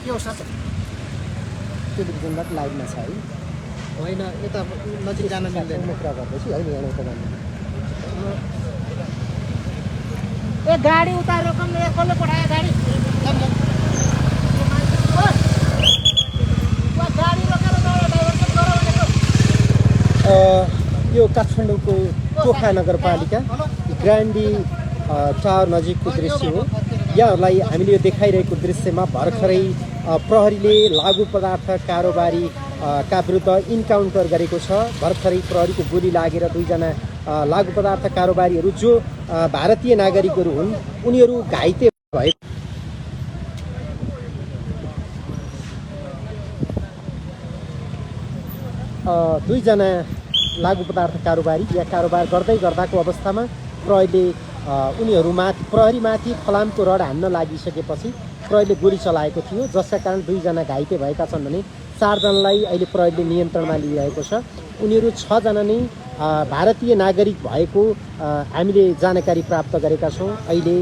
के हो साथी? टेलिभिजनबाट लाइभमा छ है। होइन यता नजिक जान मिल्दैन। म कुरा गर्दैछु होइन यहाँ तपाईँले। ए गाडी उतारेर कम कसले पठायो गाडी? गाडी रोकेर डाइभर्सन गर भनेको। यो काठमाडौँको टोखा नगरपालिका ग्रान्डी टावर नजिकको दृश्य हो। यहाँहरूलाई हामीले यो देखाइरहेको दृश्यमा भर्खरै प्रहरीले लागु पदार्थ कारोबारी का विरुद्ध इन्काउन्टर गरेको छ। भर्खरै प्रहरीको गोली लागेर दुईजना लागु पदार्थ कारोबारीहरू जो भारतीय नागरिकहरू हुन् उनीहरू घाइते भए। दुईजना लागु पदार्थ कारोबारी या कारोबार गर्दै गर्दाको अवस्थामा प्रहरीले प्रहरीमाथि फलामको रड हान्न लागिसकेपछि प्रहरीले गोली चलाएको थियो, जसका कारण दुईजना घाइते भएका छन् भने 4 जनालाई अहिले प्रहरीले नियन्त्रणमा लिइरहेको छ। उनीहरू 6 जना नै भारतीय नागरिक भएको हामीले जानकारी प्राप्त गरेका छौँ। अहिले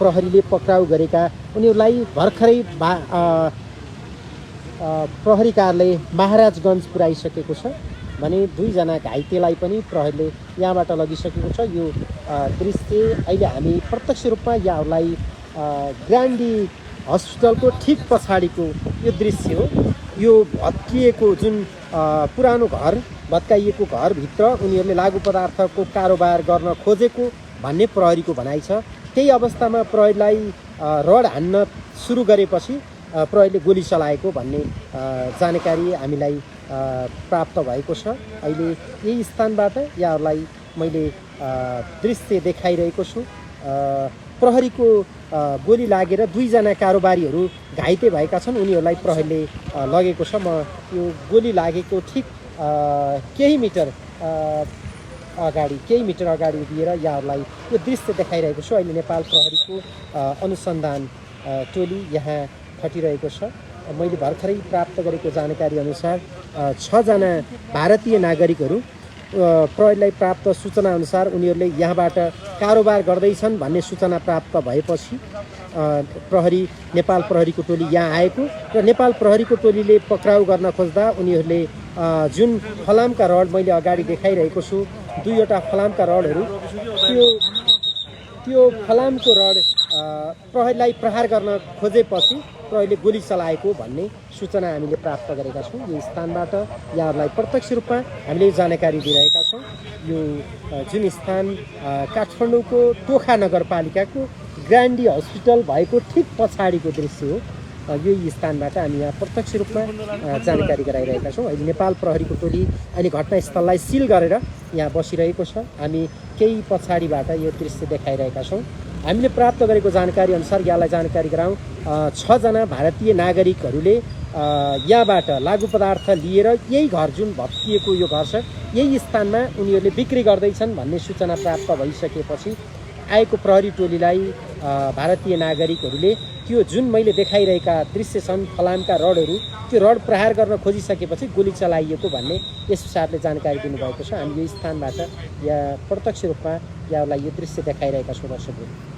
प्रहरीले पक्राउ गरेका उनीहरूलाई भर्खरै प्रहरी कार्यालय महाराजगञ्ज पुर्याइसकेको छ भने 2 जना घाइतेलाई पनि प्रहरीले यहाँबाट लगिसकेको छ। यो दृश्य अहिले हामी प्रत्यक्ष रूपमा यहाँहरूलाई ग्रान्डी हस्पिटलको ठिक पछाडिको यो दृश्य हो। यो भत्किएको जुन पुरानो घर भत्काइएको घरभित्र उनीहरूले लागु पदार्थको कारोबार गर्न खोजेको भन्ने प्रहरीको भनाइ छ। त्यही अवस्थामा प्रहरीलाई रड हान्न सुरु गरेपछि प्रहरीले गोली चलाएको भन्ने जानकारी हामीलाई प्राप्त भएको छ। अहिले यही स्थानबाट यहाँहरूलाई मैले दृश्य देखाइरहेको छु। प्रहरीको गोली लागेर 2 जना कारोबारीहरू घाइते भएका छन्। उनीहरूलाई प्रहरीले लगेको छ। म यो गोली लागेको ठिक केही मिटर अगाडि उभिएर यहाँहरूलाई यो दृश्य देखाइरहेको छु। अहिले नेपाल प्रहरीको अनुसन्धान टोली यहाँ खटिरहेको छ। मैले भर्खरै प्राप्त गरेको जानकारी अनुसार 6 जना भारतीय नागरिकहरू प्रहरीलाई प्राप्त सूचना अनुसार उनीहरूले यहाँबाट कारोबार गर्दैछन् भन्ने सूचना प्राप्त भएपछि नेपाल प्रहरीको टोली यहाँ आएको र नेपाल प्रहरीको टोलीले पक्राउ गर्न खोज्दा उनीहरूले जुन फलामका रड मैले अगाडि देखाइरहेको छु 2वटा फलामका रडहरू त्यो फलामको रड प्रहरीलाई प्रहार गर्न खोजेपछि प्रहरीले गोली चलाएको भन्ने सूचना हामीले प्राप्त गरेका छौँ। यो स्थानबाट यहाँहरूलाई प्रत्यक्ष रूपमा हामीले जानकारी दिइरहेका छौँ। यो जुन स्थान काठमाडौँको टोखा नगरपालिकाको ग्रान्डी हस्पिटल भएको ठिक पछाडिको दृश्य हो। यो स्थानबाट हामी यहाँ प्रत्यक्ष रूपमा जानकारी गराइरहेका छौँ। अहिले नेपाल प्रहरीको टोली अहिले घटनास्थललाई सिल गरेर यहाँ बसिरहेको छ। हामी केही पछाडिबाट यो दृश्य देखाइरहेका छौँ। हामीले प्राप्त गरेको जानकारी अनुसार यहाँलाई जानकारी गराउँ 6 जना भारतीय नागरिकहरूले यहाँबाट लागु पदार्थ लिएर यही घर जुन भत्किएको यो घर छ यही स्थानमा उनीहरूले बिक्री गर्दैछन् भन्ने सूचना प्राप्त भइसकेपछि आएको प्रहरी टोलीलाई भारतीय नागरिकहरूले त्यो जुन मैले देखाइरहेका दृश्य छन् फलामका रडहरू त्यो रड प्रहार गर्न खोजिसकेपछि गोली चलाइएको भन्ने यस हिसाबले जानकारी दिनुभएको छ। हामी यो स्थानबाट यहाँ प्रत्यक्ष रूपमा यहाँलाई यो दृश्य देखाइरहेका छौँ दर्शकहरू।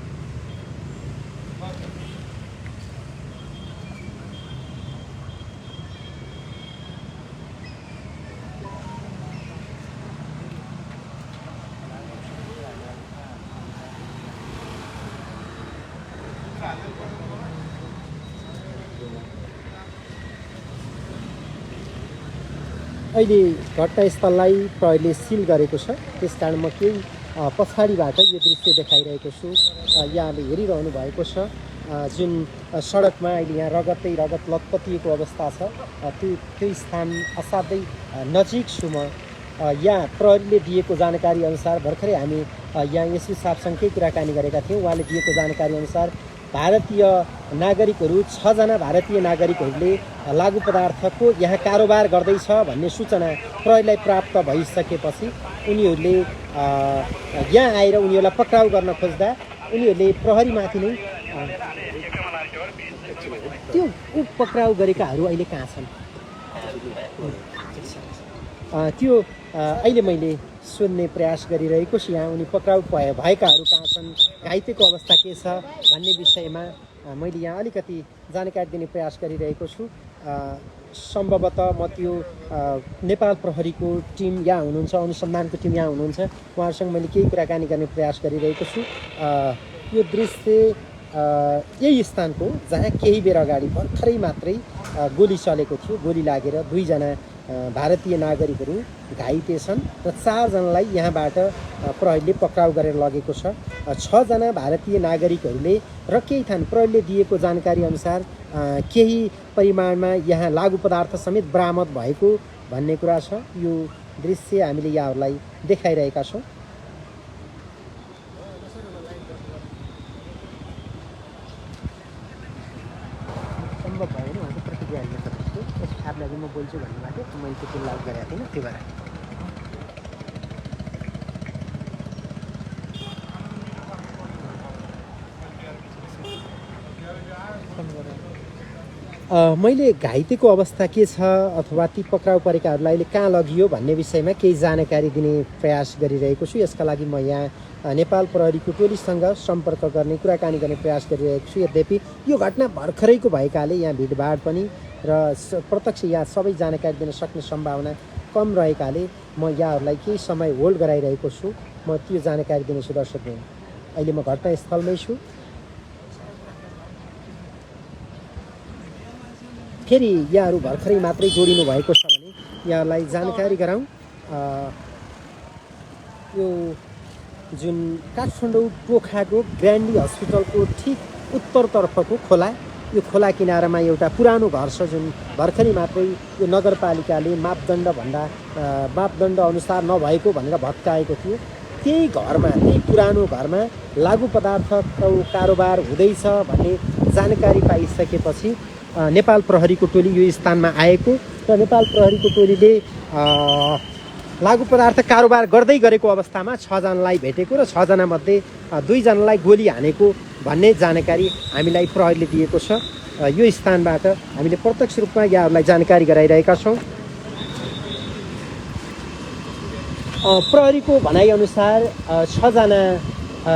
अहिले घटनास्थललाई प्रहरीले सिल गरेको छ, त्यसकारण म केही पछाडिबाट यो दृश्य देखाइरहेको छु। यहाँले हेरिरहनु भएको छ जुन सडकमा अहिले यहाँ रगत लतपतिएको अवस्था छ त्यो स्थान असाध्यै नजिक छु म। यहाँ प्रहरीले दिएको जानकारी अनुसार भर्खरै हामी यहाँ एसपी साहबसँगै कुराकानी गरेका थियौँ। उहाँले दिएको जानकारी अनुसार भारतीय नागरिकहरू 6 जना भारतीय नागरिकहरूले लागु पदार्थको यहाँ कारोबार गर्दैछ भन्ने सूचना प्रहरीलाई प्राप्त भइसकेपछि उनीहरूले यहाँ आएर उनीहरूलाई पक्राउ गर्न खोज्दा उनीहरूले प्रहरीमाथि नै त्यो पक्राउ गरेकाहरू अहिले कहाँ छन् त्यो अहिले मैले सोध्ने प्रयास गरिरहेको छु। यहाँ उनी पक्राउ भएकाहरू कहाँ छन्, घाइतेको अवस्था के छ भन्ने विषयमा मैले यहाँ अलिकति जानकारी दिने प्रयास गरिरहेको छु। सम्भवतः म त्यो नेपाल प्रहरीको टिम यहाँ हुनुहुन्छ, अनुसन्धानको टिम यहाँ हुनुहुन्छ, उहाँहरूसँग मैले केही कुराकानी गर्ने प्रयास गरिरहेको छु। यो दृश्य यही स्थानको जहाँ केही बेर अगाडि भर्खरै मात्रै गोली चलेको थियो। गोली लागेर 2 जना भारतीय नागरिकहरू घाइते छन् र 4 जनालाई यहाँबाट प्रहरीले पक्राउ गरेर लगेको छ। 6 जना भारतीय नागरिकहरूले र केही थान प्रहरीले दिएको जानकारी अनुसार केही परिमाणमा यहाँ लागु पदार्थ समेत बरामद भएको भन्ने कुरा छ। यो दृश्य हामीले यहाँहरूलाई देखाइरहेका छौँ। सम्भव भयो भने उहाँको प्रतिक्रिया लिन सक्छु। यस खापलाई म बोल्छु भन्नुभएको थियो, मैले त्यो चिल्लाउ गरेको थिइनँ, त्यो भएर। मैले घाइतेको अवस्था के छ अथवा ती पक्राउ परेकाहरूलाई अहिले कहाँ लगियो भन्ने विषयमा केही जानकारी दिने प्रयास गरिरहेको छु। यसका लागि म यहाँ नेपाल प्रहरीको टोलीसँग सम्पर्क गर्ने, कुराकानी गर्ने प्रयास गरिरहेको छु। यद्यपि यो घटना भर्खरैको भएकाले यहाँ भिडभाड पनि र प्रत्यक्ष यहाँ सबै जानकारी दिन सक्ने सम्भावना कम रहेकाले म यहाँहरूलाई केही समय होल्ड गराइरहेको छु। म त्यो जानकारी दिनेछु दर्शकहरू। अहिले म घटनास्थलमै छु। फेरि यहाँहरू भर्खरै मात्रै जोडिनु भएको छ भने यहाँलाई जानकारी गराउँ। यो जुन काठमाडौँ पोखाको ग्रान्डी हस्पिटलको ठिक उत्तरतर्फको खोला, यो खोला किनारामा एउटा पुरानो घर छ जुन भर्खरै मात्रै यो नगरपालिकाले मापदण्ड अनुसार नभएको भनेर भत्काएको थियो। त्यही घरमा, त्यही पुरानो घरमा लागु पदार्थको कारोबार हुँदैछ भन्ने जानकारी पाइसकेपछि नेपाल प्रहरीको टोली यो स्थानमा आएको र नेपाल प्रहरीको टोलीले लागु पदार्थ कारोबार गर्दै गरेको अवस्थामा 6 जनालाई भेटेको र 6 जनामध्ये 2 जनालाई गोली हानेको भन्ने जानकारी हामीलाई प्रहरीले दिएको छ। यो स्थानबाट हामीले प्रत्यक्ष रूपमा यहाँहरूलाई जानकारी गराइरहेका छौँ। प्रहरीको भनाइअनुसार 6 जना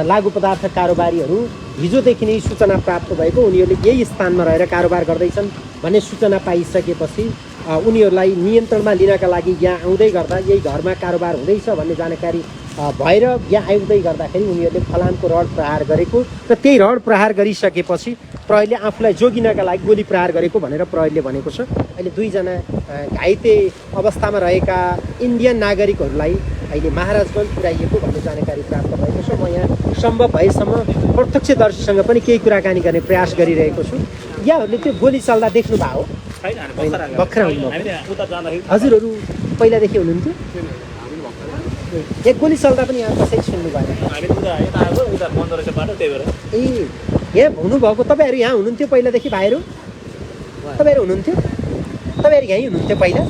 लागु पदार्थ कारोबारीहरू हिजोदेखि नै सूचना प्राप्त भएको, उनीहरूले यही स्थानमा रहेर कारोबार गर्दैछन् भन्ने सूचना पाइसकेपछि उनीहरूलाई नियन्त्रणमा लिनका लागि यहाँ आउँदै गर्दा यही घरमा कारोबार हुँदैछ भन्ने जानकारी भएर यहाँ आउँदै गर्दाखेरि उनीहरूले फलामको रड प्रहार गरेको र त्यही रड प्रहार गरिसकेपछि प्रहरीले आफूलाई जोगिनका लागि गोली प्रहार गरेको भनेर प्रहरीले भनेको छ। अहिले 2 जना घाइते अवस्थामा रहेका इन्डियन नागरिकहरूलाई अहिले महाराजगञ्ज पुर्याइएको भन्ने जानकारी प्राप्त भएको छ। म यहाँ सम्भव भएसम्म प्रत्यक्षदर्शीसँग पनि केही कुराकानी गर्ने प्रयास गरिरहेको छु। यहाँहरूले त्यो गोली चल्दा देख्नु भएको हो? भर्खर हजुरहरू पहिलादेखि हुनुहुन्थ्यो? एक गोली चल्दा पनि यहाँ कसैले सुन्नु भएन? ए यहाँ हुनुभएको, तपाईँहरू यहाँ हुनुहुन्थ्यो पहिलादेखि? भाइहरू तपाईँहरू हुनुहुन्थ्यो? तपाईँहरू यहीँ हुनुहुन्थ्यो पहिला?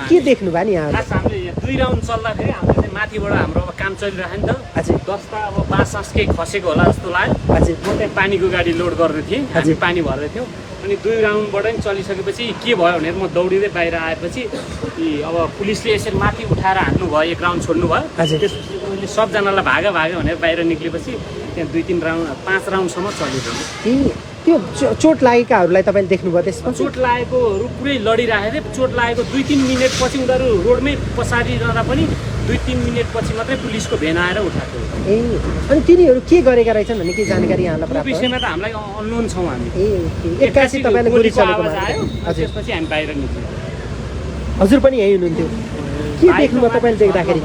के देख्नु भयो नि यहाँ? हामीले 2 राउन्ड चल्दाखेरि हामीले चाहिँ माथिबाट हाम्रो अब काम चलिरहेको नि त। हजुर 10 अब बाँस केही खसेको होला जस्तो लाग्यो। हजुर म चाहिँ पानीको गाडी लोड गर्ने थिएँ, हामी पानी भर्दै थियौँ। अनि 2 राउन्डबाट नि चलिसकेपछि के भयो भनेर म दौडिँदै बाहिर आएपछि अब पुलिसले यसरी माथि उठाएर हान्नु भयो, 1 राउन्ड छोड्नु भयो। त्यसपछि उनीहरूले सबजनालाई भागा भनेर बाहिर निक्लेपछि त्यहाँ 2-3 राउन्ड 5 राउन्डसम्म चल्यो। त्यो चोट लागेकाहरूलाई तपाईँले देख्नुभयो? त्यसमा चोट लागेकोहरू पुरै लडिरहेको थिए। चोट लागेको 2-3 मिनटपछि उनीहरू रोडमै पसारिरहँदा पनि 2-3 मिनटपछि मात्रै पुलिसको भेन आएर उठाएको। ए अनि तिनीहरू के गरेका रहेछन् भन्ने के जानकारी यहाँलाई प्राप्त? विषयमा त हामीलाई अननोन छौँ हामी। एक्कासी तपाईँले गोली चलेको आयो, त्यसपछि हामी बाहिर निक्ल्यौँ। हजुर पनि यही हुनुहुन्थ्यो? के देख्नुभयो तपाईँले देख्दाखेरि?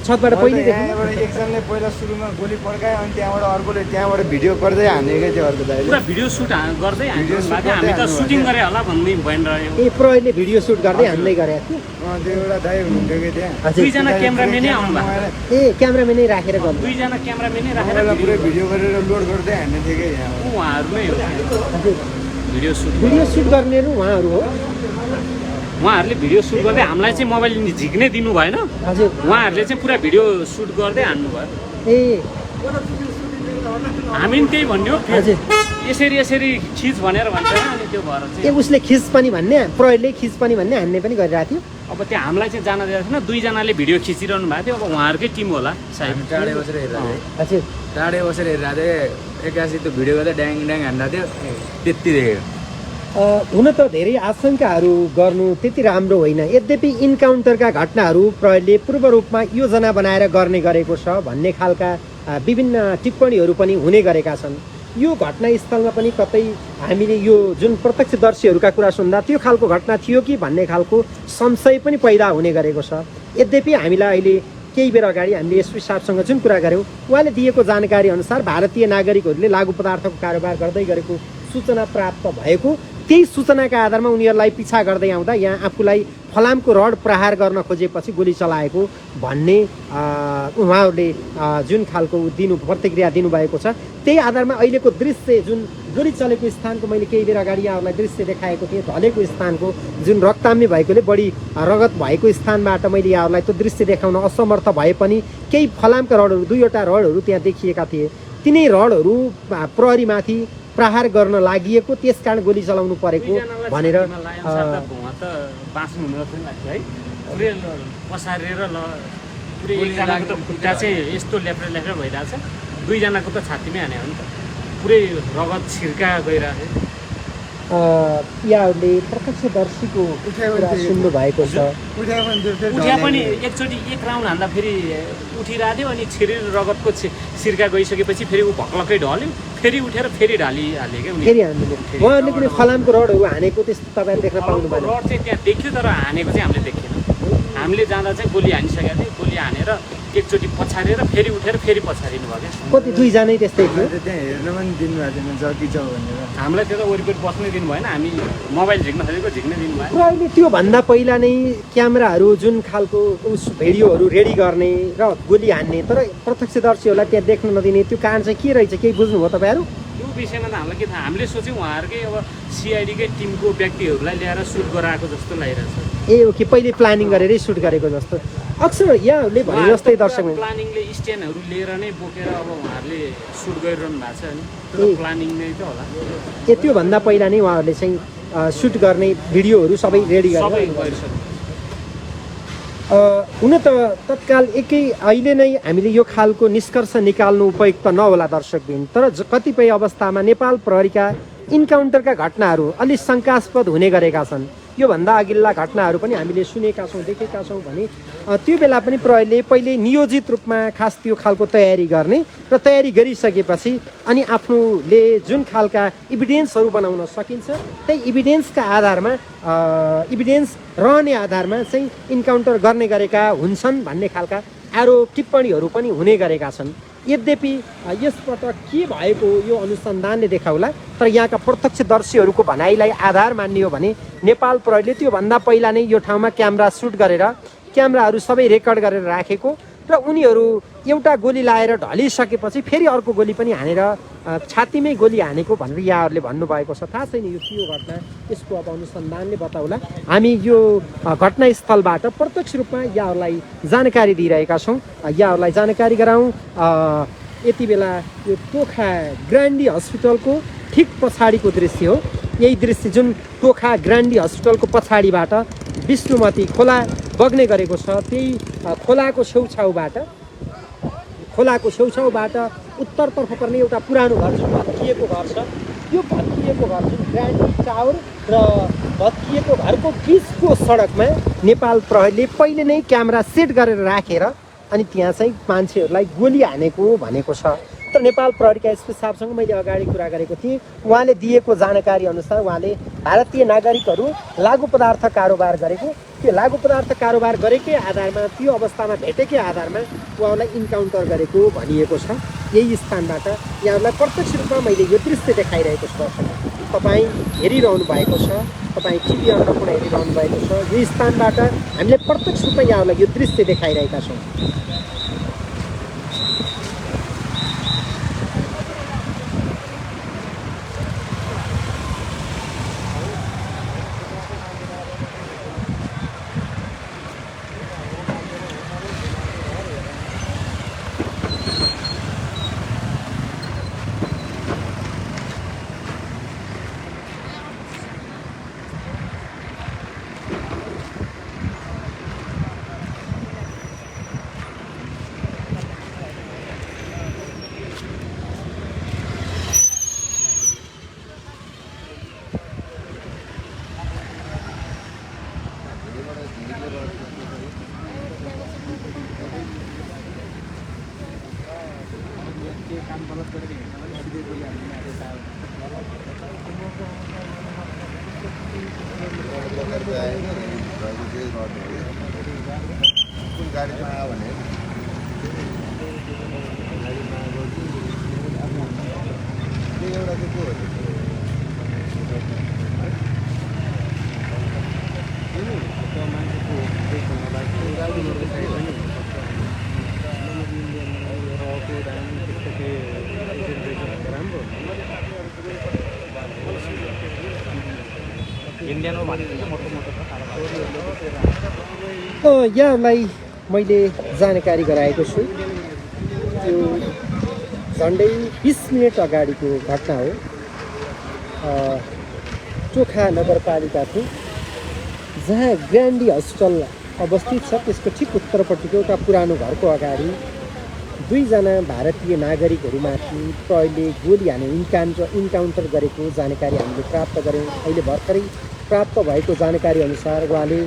छतबाट पहिले एकजनाले पहिला सुरुमा गोली पड्कायो, अनि त्यहाँबाट अर्कोले त्यहाँबाट भिडियो गर्दै हानेकै थियो अर्को दाइले। पुरा भिडियो सुट गर्दै हामी त सुटिङ गरे होला भन्ने भइरह्यो। ए प्रहरीले भिडियो सुट गर्दै हान्दै गरेको थियो? त्यो एउटा दाइ हुनुहुन्थ्यो कि त्यहाँ। 2 जना क्यामेराम्यानै आउनु भएको। ए क्यामेराम्यानै राखेर गर्नु? 2 जना क्यामेराम्यानै राखेर पुरै भिडियो गरेर लोड गर्दै हान्ने थियो कि यहाँ। उहाँहरू नै हो भिडियो सुट गर्नेहरू उहाँहरू हो? उहाँहरूले भिडियो सुट गर्दै हामीलाई चाहिँ मोबाइल झिक्नै दिनु भएन। हजुर उहाँहरूले चाहिँ पुरा भिडियो सुट गर्दै हान्नु भयो। ए हामी पनि त्यही भन्यो, यसरी खिच भनेर भन्छ। अनि त्यो भएर चाहिँ ए उसले खिच पनि भन्ने, प्रहरीले खिच पनि भन्ने हान्ने पनि गरिरहेको थियो। अब त्यहाँ हामीलाई चाहिँ जान दिएको थिएन, दुईजनाले भिडियो खिचिरहनु भएको थियो। अब उहाँहरूकै टिम होला सायद। टाढै बसेर हेरिरहेको थिएँ, हजुर टाढै बसेर हेरिरहेको थिएँ, एक्कासी त्यो भिडियो गर्दा ड्याङ ड्याङ हान्दा थियो, त्यति देखेको। हुन त धेरै आशंकाहरू गर्नु त्यति राम्रो होइन। यद्यपि इन्काउन्टरका घटनाहरू प्रहरीले पूर्व रूपमा योजना बनाएर गर्ने गरेको छ भन्ने खालका विभिन्न टिप्पणीहरू पनि हुने गरेका छन्। यो घटनास्थलमा पनि कतै हामीले यो जुन प्रत्यक्षदर्शीहरूका कुरा सुन्दा त्यो खालको घटना थियो कि भन्ने खालको संशय पनि पैदा हुने गरेको छ। यद्यपि हामीलाई अहिले केही बेर अगाडि हामीले एसपी साहबसँग जुन कुरा गऱ्यौँ, उहाँले दिएको जानकारी अनुसार भारतीय नागरिकहरूले लागु पदार्थको कारोबार गर्दै गरेको सूचना प्राप्त भएको, त्यही सूचनाका आधारमा उनीहरूलाई पिछा गर्दै आउँदा यहाँ आफूलाई फलामको रड प्रहार गर्न खोजेपछि गोली चलाएको भन्ने उहाँहरूले जुन खालको प्रतिक्रिया दिनुभएको छ, त्यही आधारमा अहिलेको दृश्य जुन गोली चलेको स्थानको मैले केही बेर अगाडि यहाँहरूलाई दृश्य देखाएको थिएँ, ढलेको स्थानको जुन रक्ताम्य भएकोले बढी रगत भएको स्थानबाट मैले यहाँहरूलाई त्यो दृश्य देखाउन असमर्थ भए पनि केही फलामका रडहरू, 2वटा रडहरू त्यहाँ देखिएका थिए। तिनै रडहरू प्रहरीमाथि प्रहार गर्न लागि त्यस कारण गोली चलाउनु परेको भनेर पसारेर ल पुरै एकजनाको त खुट्टा चाहिँ यस्तो लेफ्रे लेफ्रे भइरहेछ, दुईजनाको त छातीमै हाने हो नि त, पुरै रगत छिर्का गइरहेको। यहाँहरूले प्रत्यक्षदर्शीको कुरा सुन्नु भएको छ। उठ्या पनि एकचोटि एक राउन्ड हान्दा फेरि उठिरहेको थियो, अनि छिरेर रगतको छिर्का गइसकेपछि फेरि ऊ भक्लकै ढल्यो, फेरि उठेर फेरि ढालिहाल्यो क्या फेरि हान्नु। उहाँहरूले कुनै फलामको रडहरू हानेको त्यस्तो तपाईँले देख्न पाउनु भएन? रड चाहिँ त्यहाँ देख्यो तर हानेको चाहिँ हामीले देखेन। हामीले जाँदा चाहिँ गोली हानिसकेको थियो, गोली हानेर एकचोटि पछारेर फेरि उठेर फेरि पछारिनु भयो क्या। कति दुईजनै त्यस्तै थियो? त्यहाँ हेर्न पनि दिनुभएको थिएन जति छ भनेर। हामीलाई त्यो त वरिपरि बस्नै दिनु भएन, हामी मोबाइल झिक्न खोजेको झिक्नै दिनु भएन। र अहिले त्योभन्दा पहिला नै क्यामेराहरू जुन खालको भिडियोहरू रेडी गर्ने र गोली हान्ने तर प्रत्यक्षदर्शीहरूलाई त्यहाँ देख्न नदिने, त्यो कारण चाहिँ के रहेछ, केही बुझ्नुभयो तपाईँहरू? यो विषयमा त हामीलाई के थाहा, हामीले सोच्यौँ उहाँहरूकै अब सिआइडीकै टिमको व्यक्तिहरूलाई ल्याएर सुट गराएको जस्तो लागिरहेछ। ए हो कि पहिले प्लानिङ गरेरै सुट गरेको जस्तो। अक्सर यहाँहरूले भने जस्तै दर्शक प्लानिङले स्ट्यान्डहरू लिएर नै बोकेर अब उहाँहरूले सुट गरिरहनु भएको छ नि, त्यो प्लानिङ नै त होला। त्योभन्दा पहिला नै उहाँहरूले चाहिँ सुट गर्ने भिडियोहरू सबै रेडी गरेर हुन त तत्काल अहिले नै हामीले यो खालको निष्कर्ष निकाल्नु उपयुक्त नहोला दर्शकबिन, तर कतिपय अवस्थामा नेपाल प्रहरीका इन्काउन्टरका घटनाहरू अलि शङ्कास्पद हुने गरेका छन्। योभन्दा अघिल्ला घटनाहरू पनि हामीले सुनेका छौँ, देखेका छौँ भने त्यो बेला पनि प्रहरीले पहिले नियोजित रूपमा खास त्यो खालको तयारी गर्ने र तयारी गरिसकेपछि अनि आफूले जुन खालका इभिडेन्सहरू बनाउन सकिन्छ त्यही इभिडेन्सका आधारमा इभिडेन्स रहने आधारमा चाहिँ इन्काउन्टर गर्ने गरेका हुन्छन् भन्ने खालका आरोप टिप्पणीहरू पनि हुने गरेका छन्। यद्यपि यसपटक के भएको यो अनुसन्धानले देखाउला, तर यहाँका प्रत्यक्षदर्शीहरूको भनाइलाई आधार मान्ने हो भने नेपाल प्रहरीले त्योभन्दा पहिला नै यो ठाउँमा क्यामेरा सुट गरेर क्यामेराहरू सबै रेकर्ड गरेर राखेको र उनीहरू एउटा गोली लाएर ढलिसकेपछि फेरि अर्को गोली पनि हानेर छातीमै गोली हानेको भनेर यहाँहरूले भन्नुभएको छ। थाहा छैन यो के घटना, यसको अब अनुसन्धानले बताउला। हामी यो घटनास्थलबाट प्रत्यक्ष रूपमा यहाँहरूलाई जानकारी दिइरहेका छौँ। यहाँहरूलाई जानकारी गराउँ, यति बेला यो टोखा ग्रान्डी हस्पिटलको ठिक पछाडिको दृश्य हो। यही दृश्य जुन टोखा ग्रान्डी हस्पिटलको पछाडिबाट विष्णुमती खोला बग्ने गरेको छ, त्यही खोलाको छेउछाउबाट उत्तरतर्फ पर्ने एउटा पुरानो घर छ, भत्किएको घर छ। यो भत्किएको घर जुन ग्रान्डी टावर र भत्किएको घरको बिचको सडकमा नेपाल प्रहरीले पहिले नै क्यामेरा सेट गरेर राखेर अनि त्यहाँ चाहिँ मान्छेहरूलाई गोली हानेको भनेको छ। तर नेपाल प्रहरीका एसपी साहबसँग मैले अगाडि कुरा गरेको थिएँ, उहाँले दिएको जानकारी अनुसार उहाँले भारतीय नागरिकहरू लागु पदार्थ कारोबार गरेको, त्यो लागु पदार्थ कारोबार गरेकै आधारमा त्यो अवस्थामा भेटेकै आधारमा उहाँलाई इन्काउन्टर गरेको भनिएको छ। यही स्थानबाट यहाँहरूलाई प्रत्यक्ष रूपमा मैले यो दृश्य देखाइरहेको छु। तपाईँ हेरिरहनु भएको छ, तपाईँ टिभी अन्नपूर्ण हेरिरहनु भएको छ। यो स्थानबाट हामीले प्रत्यक्ष रूपमा यहाँहरूलाई यो दृश्य देखाइरहेका छौँ। कुन गाडीमा आयो भने त्यो एउटा चाहिँ को हो यहाँलाई मैले जानकारी गराएको छु त्यो झन्डै 20 मिनट अगाडिको घटना हो। चोखा नगरपालिकाको जहाँ ग्रान्डी हस्पिटल अवस्थित छ त्यसको ठिक उत्तरपट्टिको एउटा पुरानो घरको अगाडि 2 जना भारतीय नागरिकहरूमाथि प्रहरीले गोली हाने इन्काउन्टर गरेको जानकारी हामीले प्राप्त गऱ्यौँ। अहिले भर्खरै प्राप्त भएको जानकारी अनुसार उहाँले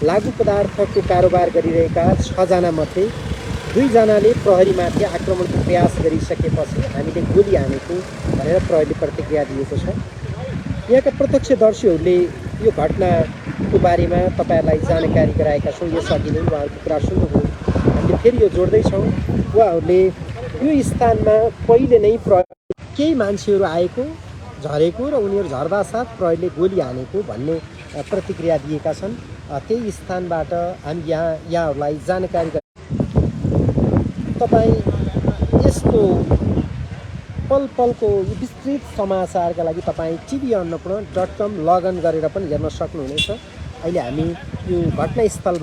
लागु पदार्थको कारोबार गरिरहेका 6 जनामध्ये 2 जनाले प्रहरीमाथि आक्रमणको प्रयास गरिसकेपछि हामीले गोली हानेको भनेर प्रहरीले प्रतिक्रिया दिएको छ। यहाँका प्रत्यक्षदर्शीहरूले यो घटनाको बारेमा तपाईँहरूलाई जानकारी गराएका छौँ। यसअघि नै उहाँहरूको कुरा सुन्नुभयो। हामीले फेरि यो जोड्दैछौँ, उहाँहरूले यो स्थानमा पहिले नै केही मान्छेहरू आएको झरेको र उनीहरू झर्दा साथ प्रहरीले गोली हानेको भन्ने प्रतिक्रिया दिएका छन्। त्यही स्थानबाट हामी यहाँहरूलाई जानकारी तपाईँ यस्तो पल पलको विस्तृत समाचारका लागि तपाईँ tvannapurna.com लगइन गरेर पनि हेर्न सक्नुहुनेछ। अहिले हामी यो घटनास्थलबाट